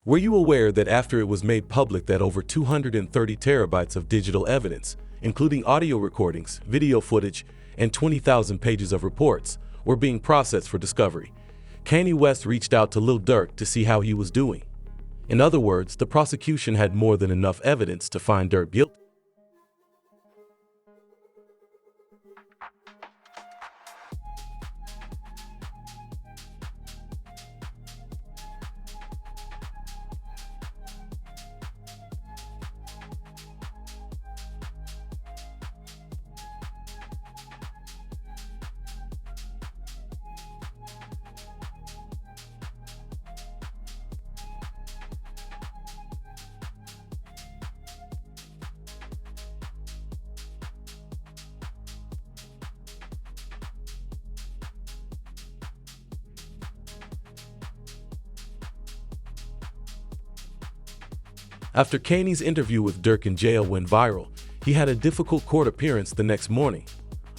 Were you aware that after it was made public that over 230 terabytes of digital evidence, including audio recordings, video footage, and 20,000 pages of reports, were being processed for discovery, Kanye West reached out to Lil Durk to see how he was doing? In other words, the prosecution had more than enough evidence to find Durk guilty. After Kanye's interview with Durk in jail went viral, he had a difficult court appearance the next morning.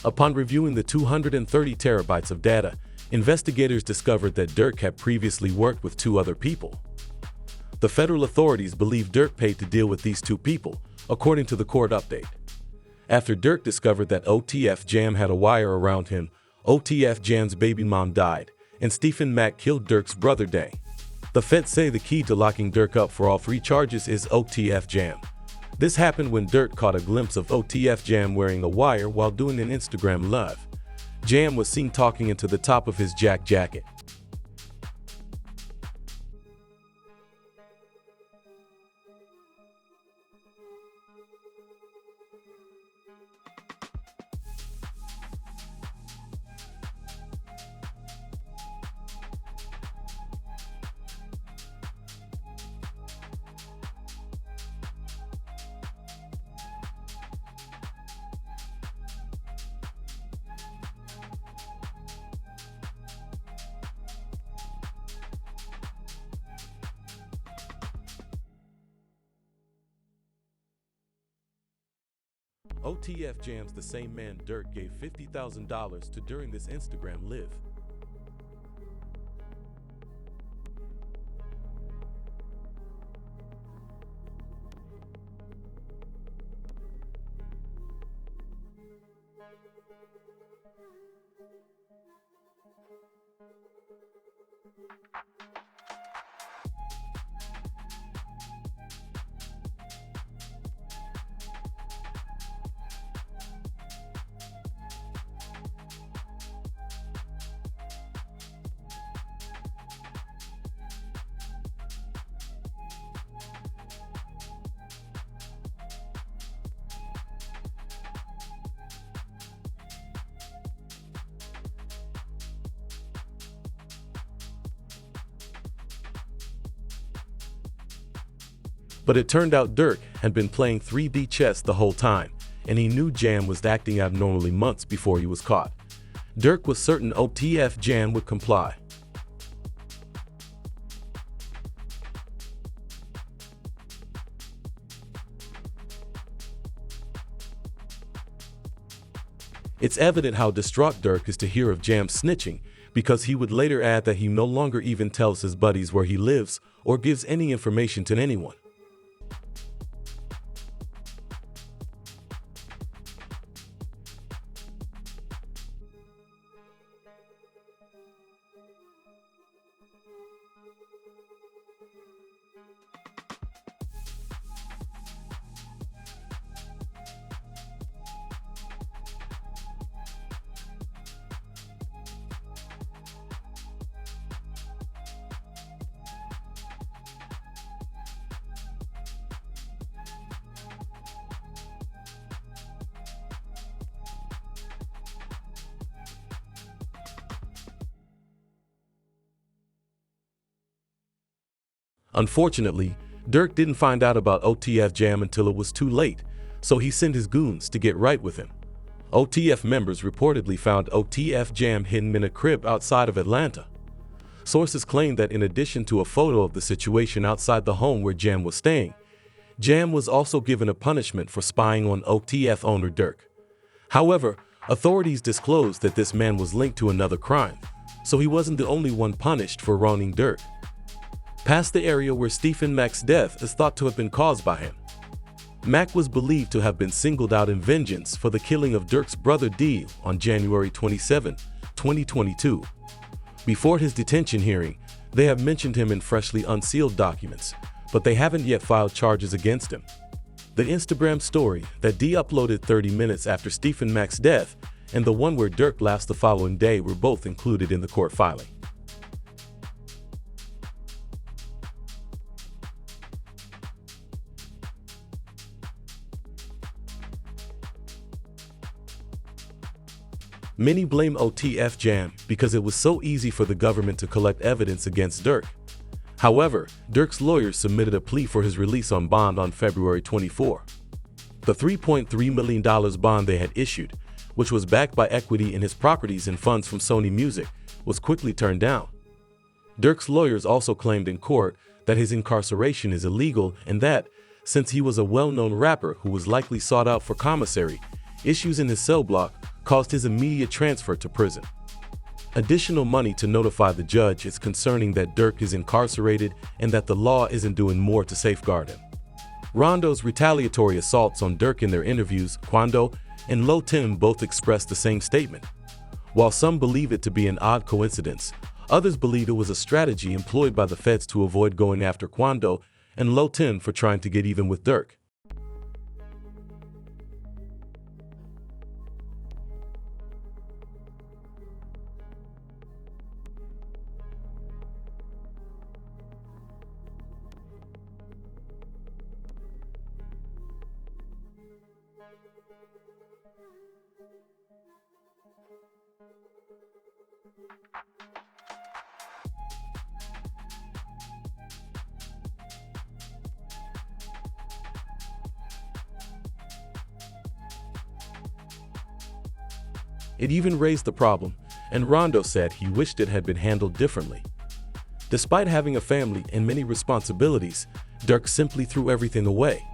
Upon reviewing the 230 terabytes of data, investigators discovered that Durk had previously worked with two other people. The federal authorities believe Durk paid to deal with these two people, according to the court update. After Durk discovered that OTF Jam had a wire around him, OTF Jam's baby mom died, and Stephen Mack killed Durk's brother Day. The feds say the key to locking Durk up for all three charges is OTF Jam. This happened when Durk caught a glimpse of OTF Jam wearing a wire while doing an Instagram live. Jam was seen talking into the top of his jacket. OTF Jam's the same man Durk gave $50,000 to during this Instagram live. But it turned out Durk had been playing 3D chess the whole time, and he knew Jam was acting abnormally months before he was caught. Durk was certain OTF Jam would comply. It's evident how distraught Durk is to hear of Jam snitching, because he would later add that he no longer even tells his buddies where he lives or gives any information to anyone. Unfortunately, Durk didn't find out about OTF Jam until it was too late, so he sent his goons to get right with him. OTF members reportedly found OTF Jam hidden in a crib outside of Atlanta. Sources claim that in addition to a photo of the situation outside the home where Jam was staying, Jam was also given a punishment for spying on OTF owner Durk. However, authorities disclosed that this man was linked to another crime, so he wasn't the only one punished for wronging Durk. past the area where Stephen Mack's death is thought to have been caused by him. Mack was believed to have been singled out in vengeance for the killing of Durk's brother D on January 27, 2022. Before his detention hearing, they have mentioned him in freshly unsealed documents, but they haven't yet filed charges against him. The Instagram story that D uploaded 30 minutes after Stephen Mack's death and the one where Durk laughs the following day were both included in the court filing. Many blame OTF Jam because it was so easy for the government to collect evidence against Durk. However, Durk's lawyers submitted a plea for his release on bond on February 24. The $3.3 million bond they had issued, which was backed by equity in his properties and funds from Sony Music, was quickly turned down. Durk's lawyers also claimed in court that his incarceration is illegal and that, since he was a well-known rapper who was likely sought out for commissary, issues in his cell block caused his immediate transfer to prison. Additional money to notify the judge is concerning that Durk is incarcerated and that the law isn't doing more to safeguard him. Rondo's retaliatory assaults on Durk in their interviews, Quando and Lil Tim both expressed the same statement. While some believe it to be an odd coincidence, others believe it was a strategy employed by the feds to avoid going after Quando and Lil Tim for trying to get even with Durk. It even raised the problem, and Rondo said he wished it had been handled differently. Despite having a family and many responsibilities, Durk simply threw everything away.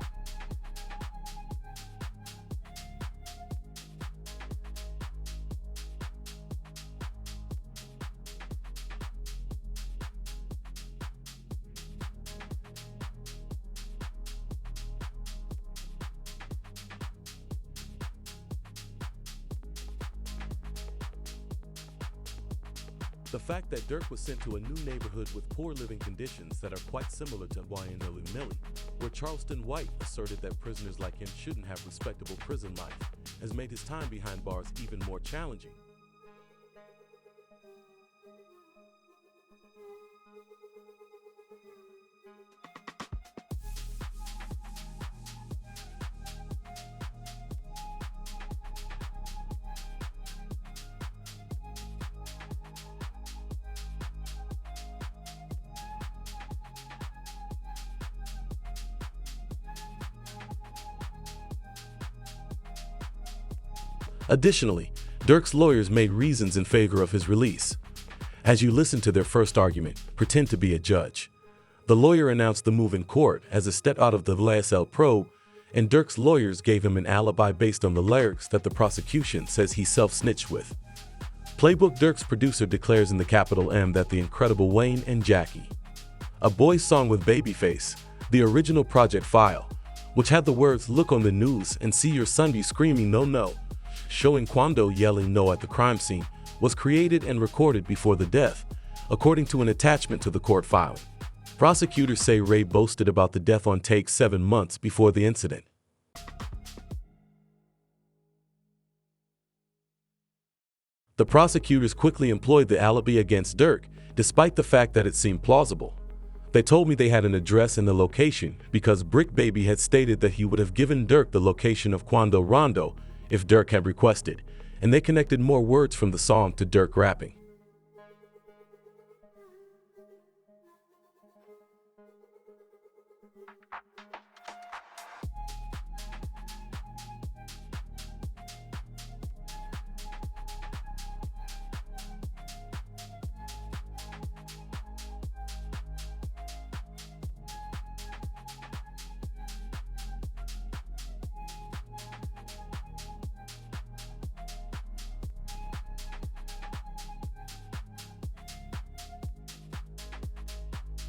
The fact that Durk was sent to a new neighborhood with poor living conditions that are quite similar to Hawaiian Millie, where Charleston White asserted that prisoners like him shouldn't have respectable prison life, has made his time behind bars even more challenging. Additionally, Durk's lawyers made reasons in favor of his release. As you listen to their first argument, pretend to be a judge. The lawyer announced the move in court as a step out of the LSL probe, and Durk's lawyers gave him an alibi based on the lyrics that the prosecution says he self-snitched with. Playbook Durk's producer declares in the capital M that the incredible Wayne and Jackie, a boys song with Babyface, the original project file, which had the words "look on the news and see your son be screaming no no," showing Quando yelling no at the crime scene, was created and recorded before the death, according to an attachment to the court filing. Prosecutors say Ray boasted about the death on take 7 months before the incident. The prosecutors quickly employed the alibi against Durk, despite the fact that it seemed plausible. They told me they had an address and the location because Brick Baby had stated that he would have given Durk the location of Quando Rondo if Durk had requested, and they connected more words from the song to Durk rapping.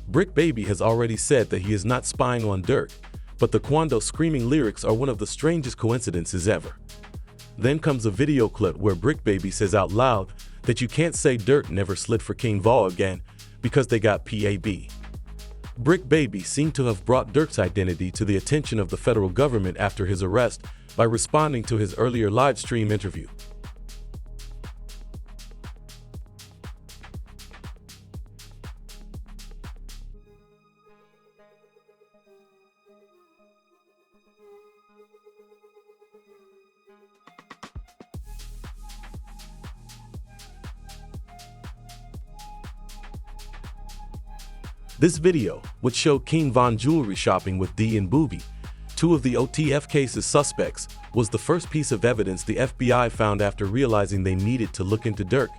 Brick Baby has already said that he is not spying on Durk, but the Quando screaming lyrics are one of the strangest coincidences ever. Then comes a video clip where Brick Baby says out loud that you can't say Durk never slid for King Vol again because they got PAB. Brick Baby seemed to have brought Durk's identity to the attention of the federal government after his arrest by responding to his earlier live stream interview. This video, which showed King Von jewelry shopping with D and Booby, two of the OTF case's suspects, was the first piece of evidence the FBI found after realizing they needed to look into Durk.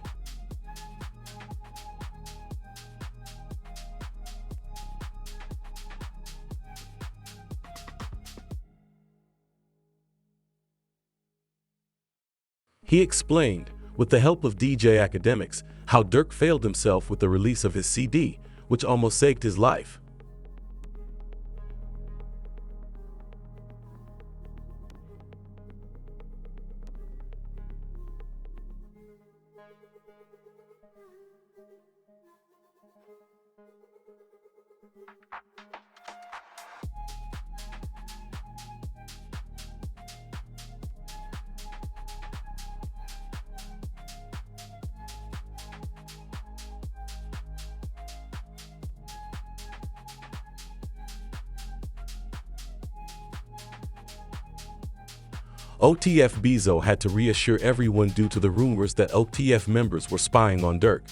He explained, with the help of DJ academics, how Durk failed himself with the release of his CD, which almost saved his life. OTF Bezo had to reassure everyone due to the rumors that OTF members were spying on Durk.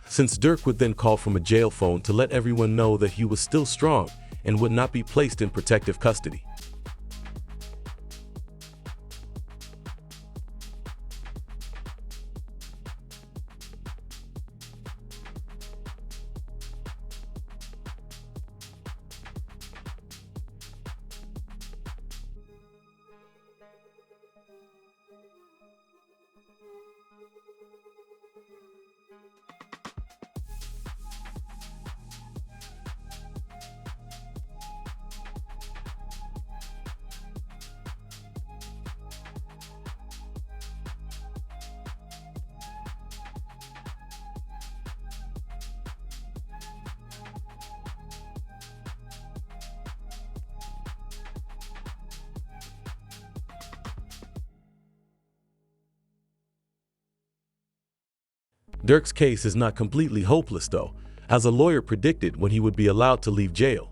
Since Durk would then call from a jail phone to let everyone know that he was still strong and would not be placed in protective custody. Durk's case is not completely hopeless though, as a lawyer predicted when he would be allowed to leave jail.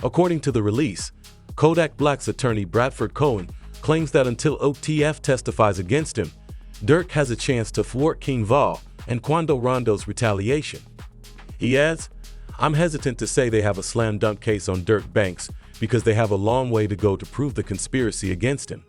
According to the release, Kodak Black's attorney Bradford Cohen claims that until OTF testifies against him, Durk has a chance to thwart King Vol and Quando Rondo's retaliation. He adds, "I'm hesitant to say they have a slam dunk case on Durk Banks because they have a long way to go to prove the conspiracy against him."